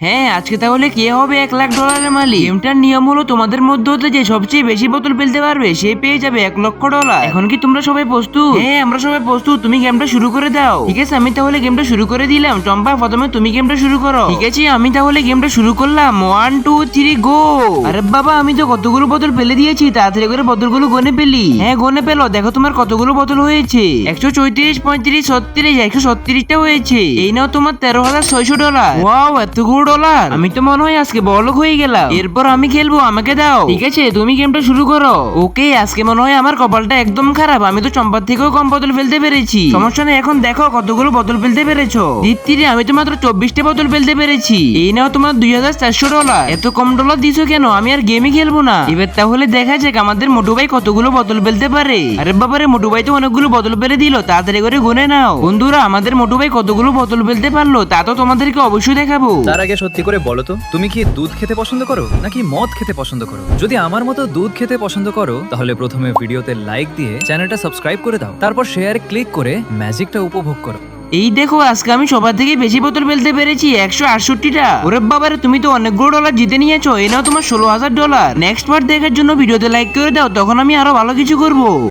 হ্যাঁ, আজকে তাহলে কে হবে $1,00,000 মালিক? গেমটার নিয়ম হলো তোমাদের মধ্যে হতে যে সবচেয়ে বেশি বোতল ফেলতে পারবে সে পেয়ে যাবে $1,00,000। এখন কি তোমরা সবাই প্রস্তুত? হ্যাঁ, আমরা সবাই প্রস্তুত। তুমি গেমটা শুরু করে দাও। ঠিক আছে, আমি তাহলে গেমটা শুরু করে দিলাম। টম্পা, প্রথমে তুমি গেমটা শুরু করো। ঠিক আছে, আমি তাহলে গেমটা শুরু করলাম। 1 2 3 গো। আরে বাবা, আমি তো কতগুলো বোতল ফেলে দিয়েছি। তাড়াতাড়ি করে বোতলগুলো গনে ফেলি। হ্যাঁ, গনে ফেলো। দেখো তোমার কতগুলো বোতল হয়েছে। 134, 35, 36, 136টা হয়েছে। এই নাও তোমার $13,600। ওয়াও, এতগুলো ডলার! আমি তো মনে হয় আজকে বড়লোক হয়ে গেলাম। এরপর আমি খেলবো, আমাকে দাও। ঠিক আছে, তুমি গেমটা শুরু করো। ওকে, আজকে মনে হয় আমার কপালটা একদম খারাপ। আমি তো চম্পার থেকেও কম বোতল ফেলতে পেরেছি। সমস্যা নেই, এখন দেখো কতগুলো বোতল ফেলতে পেরেছো। দীপ্তিরে, আমি তো মাত্র 24টা বোতল ফেলতে পেরেছি। এই নাও তোমার $2,400। এত কম ডলার দিছো কেন? আমি আর গেমই খেলবো না। এবার তাহলে দেখা যাক আমাদের মোটু ভাই কতগুলো বোতল ফেলতে পারে। আরে বাবারে, মোটু ভাই তো অনেকগুলো বোতল ফেলে দিল। তাড়াতাড়ি করে গুনে নাও। বন্ধুরা, আমাদের মোটু ভাই কতগুলো বোতল ফেলতে পারলো তা তো তোমাদেরকে অবশ্যই দেখাবো। তার আগে সত্যি করে বলো তো, তুমি কি দুধ খেতে পছন্দ করো নাকি মদ খেতে পছন্দ করো? যদি আমার মতো দুধ খেতে পছন্দ করো তাহলে প্রথমে ভিডিওতে লাইক দিয়ে চ্যানেলটা সাবস্ক্রাইব করে দাও, তারপর শেয়ারে ক্লিক করে ম্যাজিকটা উপভোগ করো। এই দেখো, আজকে আমি সবার থেকে বেশি বোতল ফেলতে পেরেছি, 168টা। ওরে বাবারে, তুমি তো অনেকগুলো ডলার জিতে নিয়েছো। এই নাও তোমার $16,000। নেক্সট পার্ট দেখার জন্য ভিডিওতে লাইক করে দাও, তখন আমি আরো ভালো কিছু করবো।